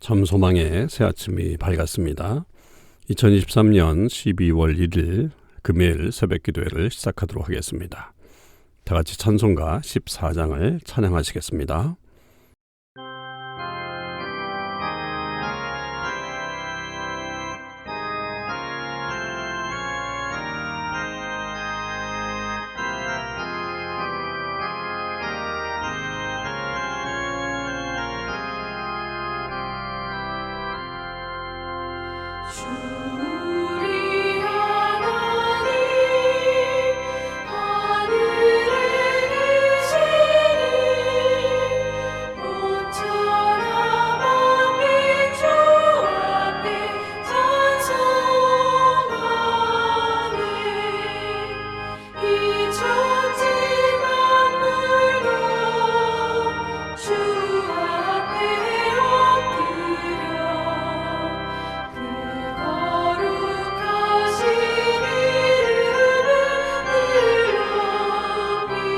참 소망의 새 아침이 밝았습니다. 2023년 12월 1일 금요일 새벽기도회를 시작하도록 하겠습니다. 다 같이 찬송가 14장을 찬양하시겠습니다. 우리 하나님 하늘에 계시니 모처럼 빛 주 앞에 찬송하네. 이 천지 만물도 주 앞에 엎드려 거룩하신 이름을 높이네.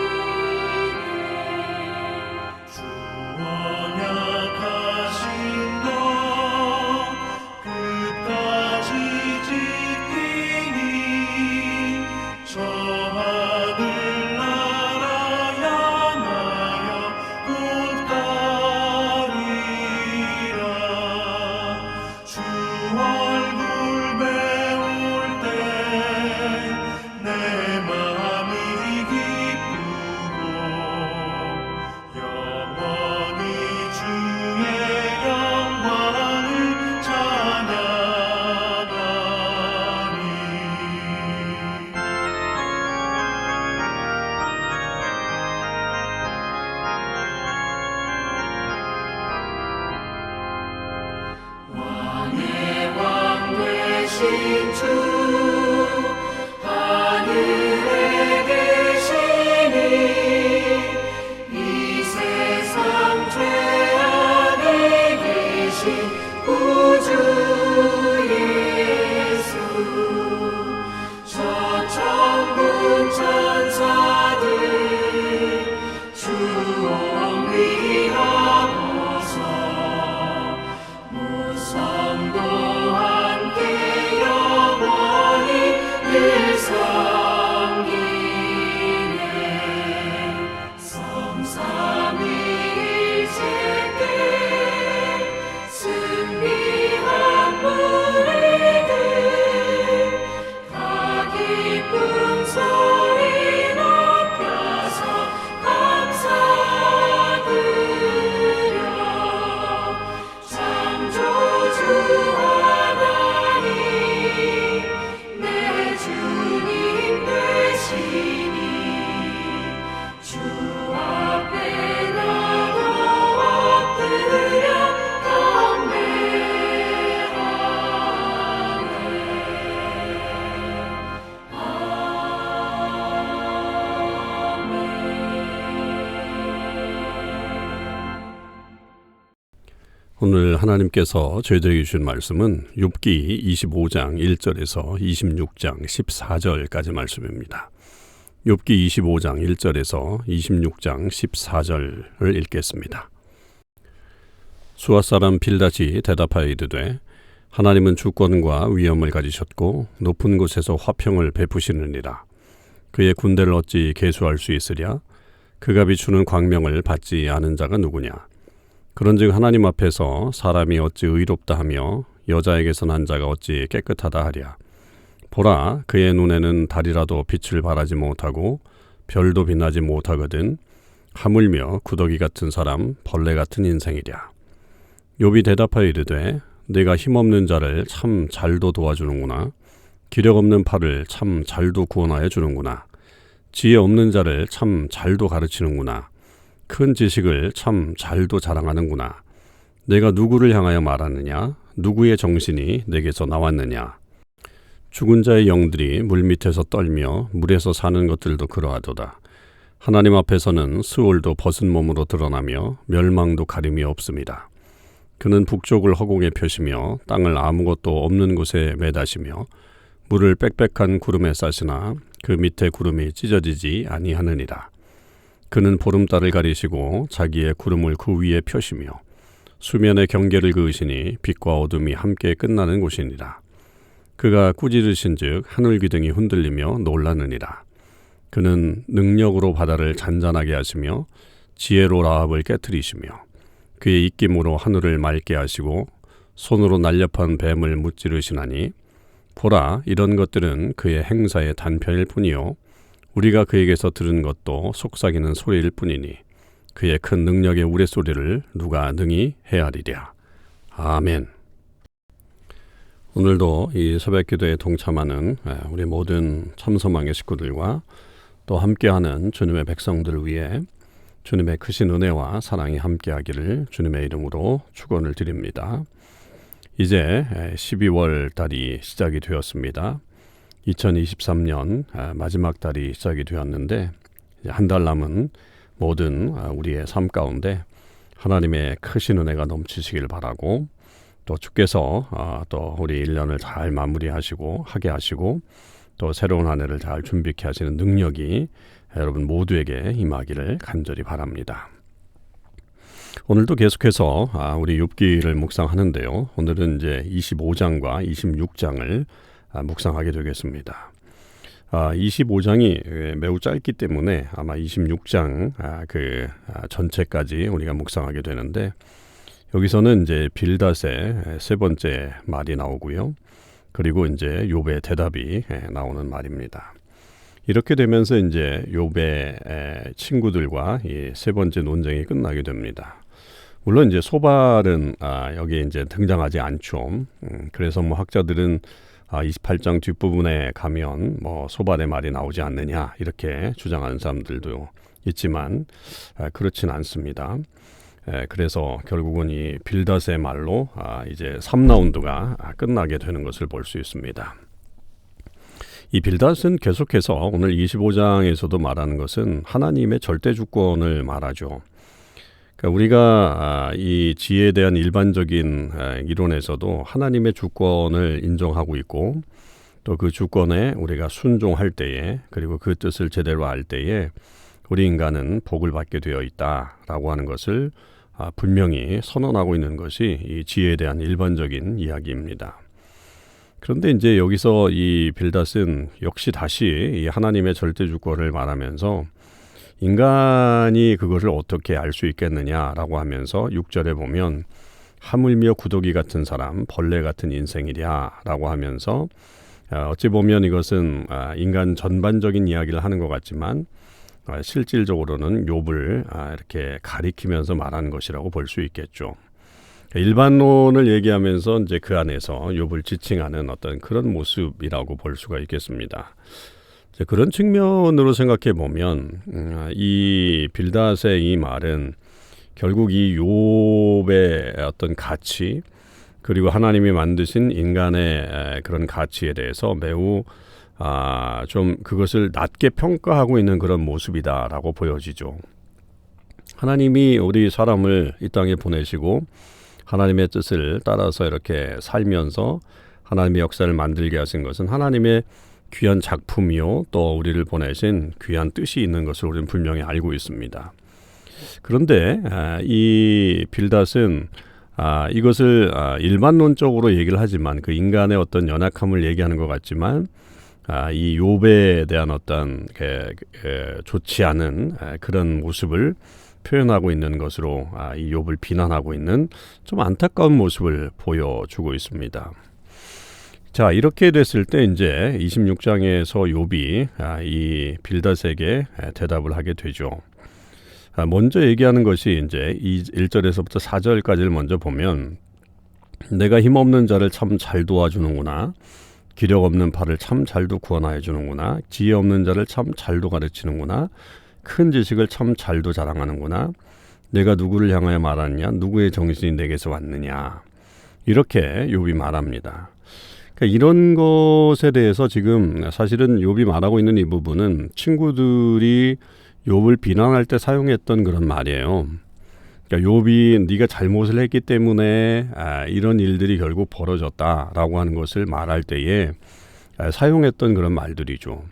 주 언약하신 것 끝까지 지키니 저 하늘나라 향하여 곧 가리라. 주 얼굴 배울 때 내 마음이 기쁘고 영원히 주의 영광을 찬양하리. 왕의 왕 되신 주 하늘에 계시니 이 세상 죄악에 계신 구주 예수 저 천군 천사들 주 옹위하고서 무성도 함께 영원히 늘 섬기네. 성삼위일체께 승리한 무리들 다 기쁨 소리 높여서 감사드려. 창조주 하나님 내 주님 되시니 주 앞에 나도 엎드려 오늘 하나님께서 저희들에게 주신 말씀은 욥기 25장 1절에서 26장 14절까지 말씀입니다. 욥기 25장 1절에서 26장 14절을 읽겠습니다. 수아 사람 빌닷이 대답하여 이르되 하나님은 주권과 위엄을 가지셨고 높은 곳에서 화평을 베푸시느니라. 그의 군대를 어찌 계수할 수 있으랴? 그가 비추는 광명을 받지 않은 자가 누구냐? 그런즉 하나님 앞에서 사람이 어찌 의롭다 하며 여자에게서 난 자가 어찌 깨끗하다 하랴. 보라, 그의 눈에는 달이라도 빛을 발하지 못하고 별도 빛나지 못하거든. 하물며 구더기 같은 사람, 벌레 같은 인생이랴. 욥이 대답하여 이르되 내가 힘없는 자를 참 잘도 도와주는구나. 기력 없는 팔을 참 잘도 구원하여 주는구나. 지혜 없는 자를 참 잘도 가르치는구나. 큰 지식을 참 잘도 자랑하는구나. 내가 누구를 향하여 말하느냐? 누구의 정신이 내게서 나왔느냐? 죽은 자의 영들이 물밑에서 떨며 물에서 사는 것들도 그러하도다. 하나님 앞에서는 스올도 벗은 몸으로 드러나며 멸망도 가림이 없습니다. 그는 북쪽을 허공에 펴시며 땅을 아무것도 없는 곳에 매다시며 물을 빽빽한 구름에 싸시나 그 밑에 구름이 찢어지지 아니하느니라. 그는 보름달을 가리시고 자기의 구름을 그 위에 펴시며 수면의 경계를 그으시니 빛과 어둠이 함께 끝나는 곳이니라. 그가 꾸짖으신즉 하늘 기둥이 흔들리며 놀라느니라. 그는 능력으로 바다를 잔잔하게 하시며 지혜로 라합을 깨뜨리시며 그의 입김으로 하늘을 맑게 하시고 손으로 날렵한 뱀을 무찌르시나니 보라, 이런 것들은 그의 행사의 단편일 뿐이요 우리가 그에게서 들은 것도 속삭이는 소리일 뿐이니 그의 큰 능력의 우레소리를 누가 능히 헤아리랴. 아멘. 오늘도 이 새벽기도에 동참하는 우리 모든 참소망의 식구들과 또 함께하는 주님의 백성들 위해 주님의 크신 은혜와 사랑이 함께하기를 주님의 이름으로 축원을 드립니다. 이제 12월 달이 시작이 되었습니다. 2023년 마지막 달이 시작이 되었는데 한 달 남은 모든 우리의 삶 가운데 하나님의 크신 은혜가 넘치시길 바라고 또 주께서 또 우리 1년을 잘 마무리하시고 하게 하시고 또 새로운 한 해를 잘 준비케 하시는 능력이 여러분 모두에게 임하기를 간절히 바랍니다. 오늘도 계속해서 우리 욥기를 묵상하는데요. 오늘은 이제 25장과 26장을 묵상하게 되겠습니다. 25장이 매우 짧기 때문에 아마 26장 전체까지 우리가 묵상하게 되는데 여기서는 이제 빌닷의 세 번째 말이 나오고요. 그리고 이제 욥의 대답이 나오는 말입니다. 이렇게 되면서 이제 욥의 친구들과 이 세 번째 논쟁이 끝나게 됩니다. 물론 이제 소발은 여기에 이제 등장하지 않죠. 그래서 뭐 학자들은 28장 뒷부분에 가면 뭐 소발의 말이 나오지 않느냐 이렇게 주장하는 사람들도 있지만 그렇진 않습니다. 그래서 결국은 이 빌닷의 말로 이제 3라운드가 끝나게 되는 것을 볼 수 있습니다. 이 빌닷은 계속해서 오늘 25장에서도 말하는 것은 하나님의 절대 주권을 말하죠. 그러니까 우리가 이 지혜에 대한 일반적인 이론에서도 하나님의 주권을 인정하고 있고 또 그 주권에 우리가 순종할 때에 그리고 그 뜻을 제대로 알 때에 우리 인간은 복을 받게 되어 있다라고 하는 것을 분명히 선언하고 있는 것이 이 지혜에 대한 일반적인 이야기입니다. 그런데 이제 여기서 이 빌닷은 역시 다시 이 하나님의 절대 주권을 말하면서 인간이 그것을 어떻게 알 수 있겠느냐라고 하면서 6절에 보면 하물며 구더기 같은 사람, 벌레 같은 인생이랴라고 하면서 어찌 보면 이것은 인간 전반적인 이야기를 하는 것 같지만 실질적으로는 욥을 이렇게 가리키면서 말하는 것이라고 볼 수 있겠죠. 일반론을 얘기하면서 이제 그 안에서 욥을 지칭하는 어떤 그런 모습이라고 볼 수가 있겠습니다. 그런 측면으로 생각해 보면 이 빌닷의 이 말은 결국 이 욥의 어떤 가치 그리고 하나님이 만드신 인간의 그런 가치에 대해서 매우 좀 그것을 낮게 평가하고 있는 그런 모습이다라고 보여지죠. 하나님이 우리 사람을 이 땅에 보내시고 하나님의 뜻을 따라서 이렇게 살면서 하나님의 역사를 만들게 하신 것은 하나님의 귀한 작품이요 또 우리를 보내신 귀한 뜻이 있는 것을 우리는 분명히 알고 있습니다. 그런데 이 빌닷은 이것을 일반론적으로 얘기를 하지만 그 인간의 어떤 연약함을 얘기하는 것 같지만 이 욥에 대한 어떤 좋지 않은 그런 모습을 표현하고 있는 것으로 이 욥을 비난하고 있는 좀 안타까운 모습을 보여주고 있습니다. 자, 이렇게 됐을 때 이제 26장에서 욥이 이 빌닷에게 대답을 하게 되죠. 먼저 얘기하는 것이 이제 1절에서부터 4절까지를 먼저 보면 내가 힘없는 자를 참 잘 도와주는구나. 기력 없는 팔을 참 잘도 구원하여 주는구나. 지혜 없는 자를 참 잘도 가르치는구나. 큰 지식을 참 잘도 자랑하는구나. 내가 누구를 향하여 말하느냐. 누구의 정신이 내게서 왔느냐. 이렇게 욥이 말합니다. 그러니까 이런 것에 대해서 지금 사실은 욥이 말하고 있는 이 부분은 친구들이 욥을 비난할 때 사용했던 그런 말이에요. 그러니까 욥이 네가 잘못을 했기 때문에 이런 일들이 결국 벌어졌다라고 하는 것을 말할 때에 사용했던 그런 말들이죠.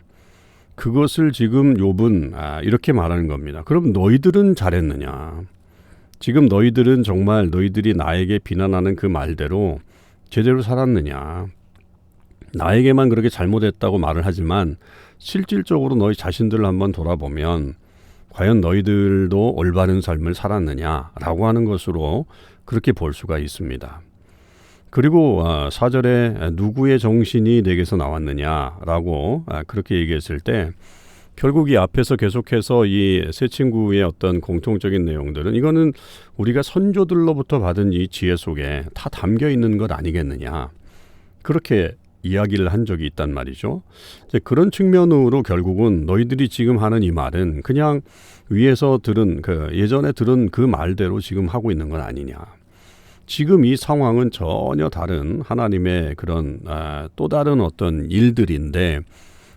그것을 지금 욥은 이렇게 말하는 겁니다. 그럼 너희들은 잘했느냐? 지금 너희들은 정말 너희들이 나에게 비난하는 그 말대로 제대로 살았느냐? 나에게만 그렇게 잘못했다고 말을 하지만 실질적으로 너희 자신들을 한번 돌아보면 과연 너희들도 올바른 삶을 살았느냐라고 하는 것으로 그렇게 볼 수가 있습니다. 그리고 4절에 누구의 정신이 내게서 나왔느냐라고 그렇게 얘기했을 때 결국 이 앞에서 계속해서 이 세 친구의 어떤 공통적인 내용들은 이거는 우리가 선조들로부터 받은 이 지혜 속에 다 담겨 있는 것 아니겠느냐. 그렇게 이야기를 한 적이 있단 말이죠. 이제 그런 측면으로 결국은 너희들이 지금 하는 이 말은 그냥 위에서 들은 예전에 들은 그 말대로 지금 하고 있는 건 아니냐. 지금 이 상황은 전혀 다른 하나님의 그런 또 다른 어떤 일들인데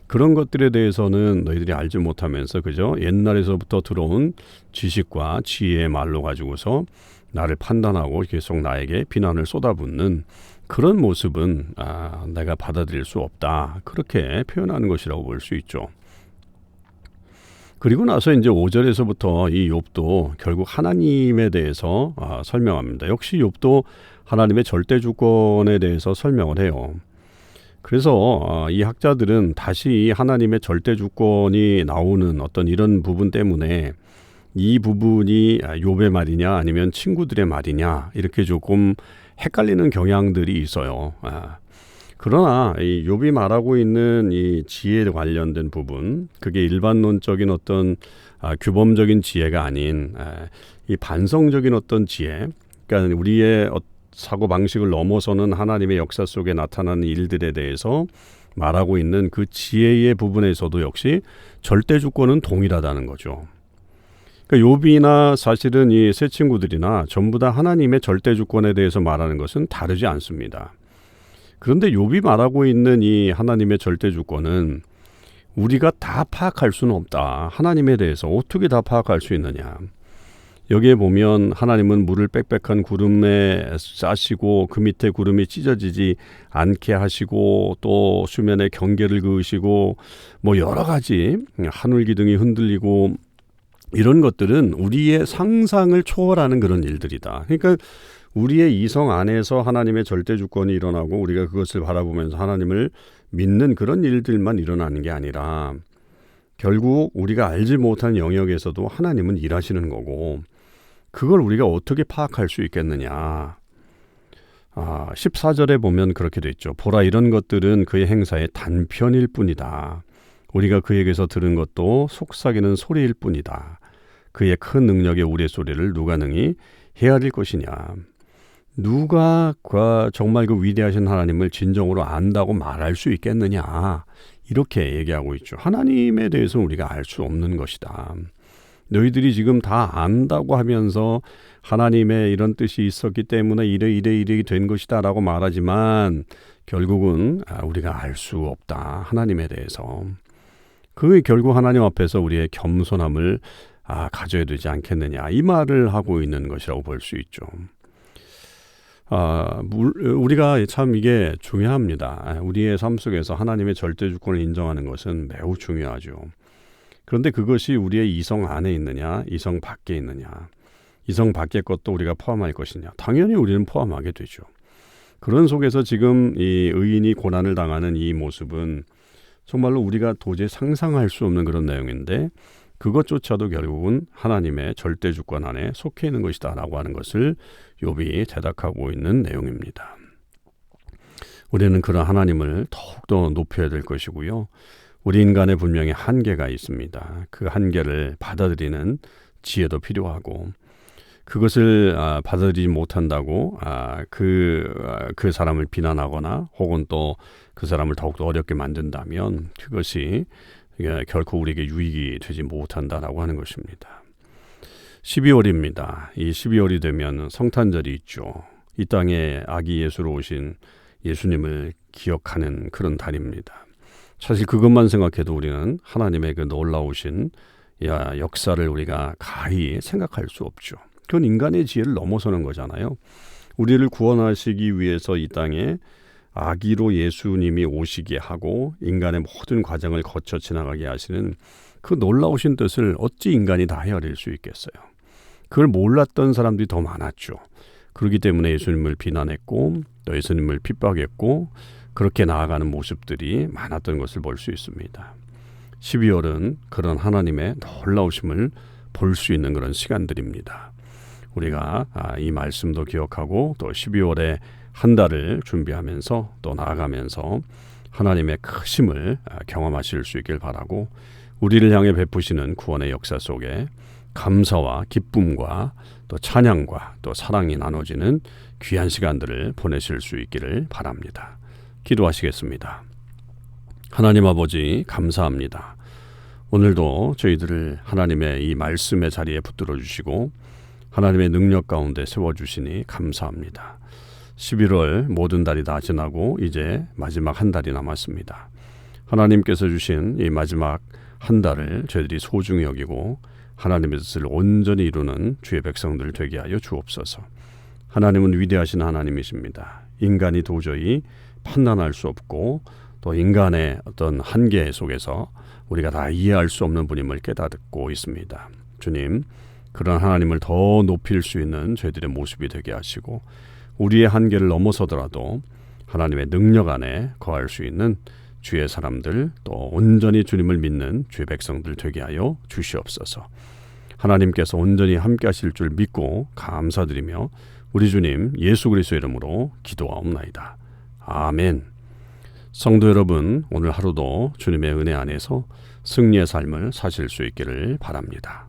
그런 것들에 대해서는 너희들이 알지 못하면서 그죠? 옛날에서부터 들어온 지식과 지혜의 말로 가지고서 나를 판단하고 계속 나에게 비난을 쏟아붓는 그런 모습은 내가 받아들일 수 없다. 그렇게 표현하는 것이라고 볼 수 있죠. 그리고 나서 이제 5절에서부터 이 욥도 결국 하나님에 대해서 설명합니다. 역시 욥도 하나님의 절대 주권에 대해서 설명을 해요. 그래서 이 학자들은 다시 이 하나님의 절대 주권이 나오는 어떤 이런 부분 때문에 이 부분이 욥의 말이냐 아니면 친구들의 말이냐 이렇게 조금 헷갈리는 경향들이 있어요. 그러나 이 욥이 말하고 있는 이 지혜에 관련된 부분, 그게 일반론적인 어떤 규범적인 지혜가 아닌 이 반성적인 어떤 지혜, 그러니까 우리의 사고 방식을 넘어서는 하나님의 역사 속에 나타나는 일들에 대해서 말하고 있는 그 지혜의 부분에서도 역시 절대 주권은 동일하다는 거죠. 그러니까 욥이나 사실은 이 세 친구들이나 전부 다 하나님의 절대 주권에 대해서 말하는 것은 다르지 않습니다. 그런데 욥이 말하고 있는 이 하나님의 절대 주권은 우리가 다 파악할 수는 없다. 하나님에 대해서 어떻게 다 파악할 수 있느냐. 여기에 보면 하나님은 물을 빽빽한 구름에 싸시고 그 밑에 구름이 찢어지지 않게 하시고 또 수면에 경계를 그으시고 뭐 여러 가지 하늘 기둥이 흔들리고 이런 것들은 우리의 상상을 초월하는 그런 일들이다. 그러니까 우리의 이성 안에서 하나님의 절대 주권이 일어나고 우리가 그것을 바라보면서 하나님을 믿는 그런 일들만 일어나는 게 아니라 결국 우리가 알지 못한 영역에서도 하나님은 일하시는 거고 그걸 우리가 어떻게 파악할 수 있겠느냐. 14절에 보면 그렇게 돼 있죠. 보라 이런 것들은 그의 행사의 단편일 뿐이다. 우리가 그에게서 들은 것도 속삭이는 소리일 뿐이다. 그의 큰 능력의 우레소리를 누가 능히 헤아릴 것이냐. 누가 정말 그 위대하신 하나님을 진정으로 안다고 말할 수 있겠느냐. 이렇게 얘기하고 있죠. 하나님에 대해서는 우리가 알 수 없는 것이다. 너희들이 지금 다 안다고 하면서 하나님의 이런 뜻이 있었기 때문에 이래 된 것이다 라고 말하지만 결국은 우리가 알 수 없다. 하나님에 대해서. 그게 결국 하나님 앞에서 우리의 겸손함을 가져야 되지 않겠느냐. 이 말을 하고 있는 것이라고 볼 수 있죠. 우리가 참 이게 중요합니다. 우리의 삶 속에서 하나님의 절대 주권을 인정하는 것은 매우 중요하죠. 그런데 그것이 우리의 이성 안에 있느냐, 이성 밖에 있느냐, 이성 밖의 것도 우리가 포함할 것이냐. 당연히 우리는 포함하게 되죠. 그런 속에서 지금 이 의인이 고난을 당하는 이 모습은 정말로 우리가 도저히 상상할 수 없는 그런 내용인데 그것조차도 결국은 하나님의 절대 주권 안에 속해 있는 것이다 라고 하는 것을 욥이 대답하고 있는 내용입니다. 우리는 그런 하나님을 더욱더 높여야 될 것이고요. 우리 인간의 분명히 한계가 있습니다. 그 한계를 받아들이는 지혜도 필요하고 그것을 받아들이지 못한다고 그 사람을 비난하거나 혹은 또 그 사람을 더욱더 어렵게 만든다면 그것이 결코 우리에게 유익이 되지 못한다라고 하는 것입니다. 12월입니다. 이 12월이 되면 성탄절이 있죠. 이 땅에 아기 예수로 오신 예수님을 기억하는 그런 달입니다. 사실 그것만 생각해도 우리는 하나님의 그 놀라우신 역사를 우리가 가히 생각할 수 없죠. 그건 인간의 지혜를 넘어서는 거잖아요. 우리를 구원하시기 위해서 이 땅에 아기로 예수님이 오시게 하고 인간의 모든 과정을 거쳐 지나가게 하시는 그 놀라우신 뜻을 어찌 인간이 다 헤아릴 수 있겠어요. 그걸 몰랐던 사람들이 더 많았죠. 그렇기 때문에 예수님을 비난했고 또 예수님을 핍박했고 그렇게 나아가는 모습들이 많았던 것을 볼 수 있습니다. 12월은 그런 하나님의 놀라우심을 볼 수 있는 그런 시간들입니다. 우리가 이 말씀도 기억하고 또 12월에 한 달을 준비하면서 또 나아가면서 하나님의 크심을 경험하실 수 있길 바라고 우리를 향해 베푸시는 구원의 역사 속에 감사와 기쁨과 또 찬양과 또 사랑이 나눠지는 귀한 시간들을 보내실 수 있기를 바랍니다. 기도하시겠습니다. 하나님 아버지 감사합니다. 오늘도 저희들을 하나님의 이 말씀의 자리에 붙들어 주시고 하나님의 능력 가운데 세워주시니 감사합니다. 11월 모든 달이 다 지나고 이제 마지막 한 달이 남았습니다. 하나님께서 주신 이 마지막 한 달을 저희들이 소중히 여기고 하나님의 뜻을 온전히 이루는 주의 백성들 되게 하여 주옵소서. 하나님은 위대하신 하나님이십니다. 인간이 도저히 판단할 수 없고 또 인간의 어떤 한계 속에서 우리가 다 이해할 수 없는 분임을 깨닫고 있습니다. 주님, 그런 하나님을 더 높일 수 있는 저희들의 모습이 되게 하시고 우리의 한계를 넘어서더라도 하나님의 능력 안에 거할 수 있는 주의 사람들 또 온전히 주님을 믿는 주의 백성들 되게 하여 주시옵소서. 하나님께서 온전히 함께 하실 줄 믿고 감사드리며 우리 주님 예수 그리스도의 이름으로 기도하옵나이다. 아멘. 성도 여러분, 오늘 하루도 주님의 은혜 안에서 승리의 삶을 사실 수 있기를 바랍니다.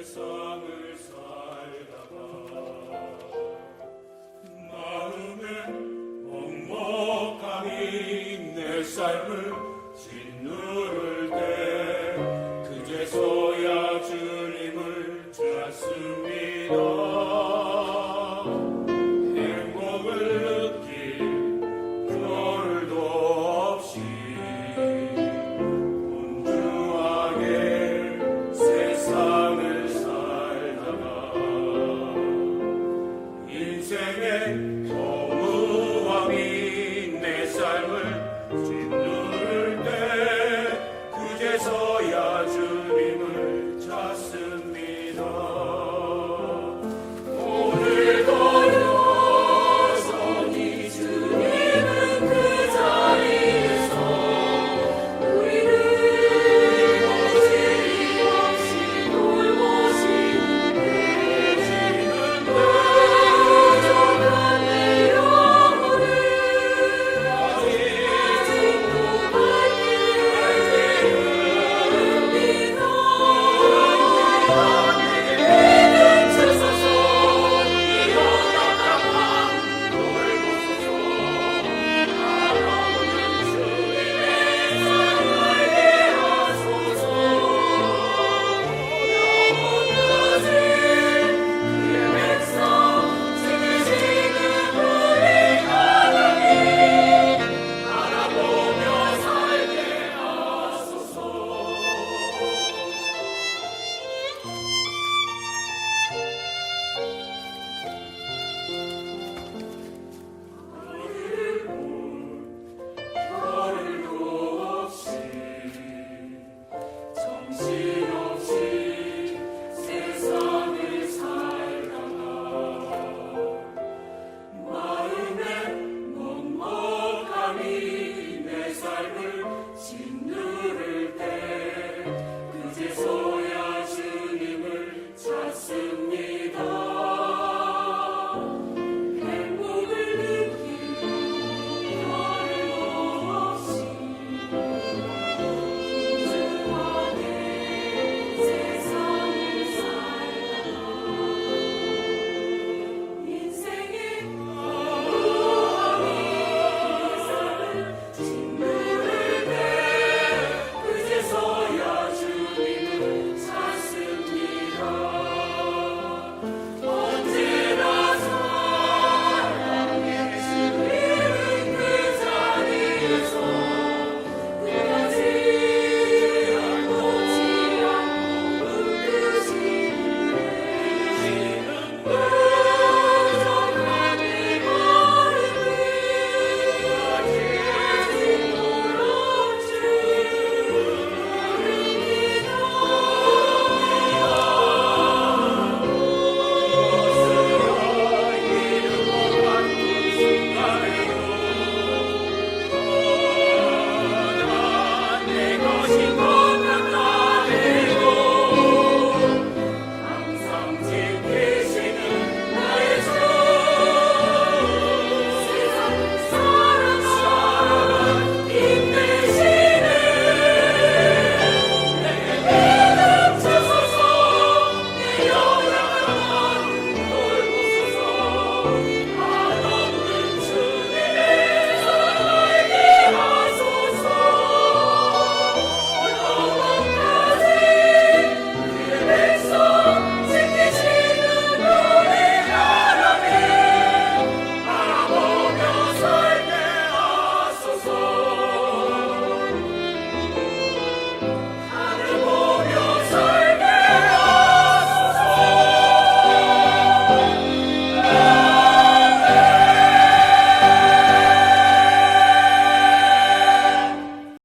세상을 살다가 마음엔 먹먹함이 내 삶을 짓누를 때 그제서야 주님을 찾습니다. 행복을 느낄 겨울도 없이 분주하게 세상을 살다가 인생의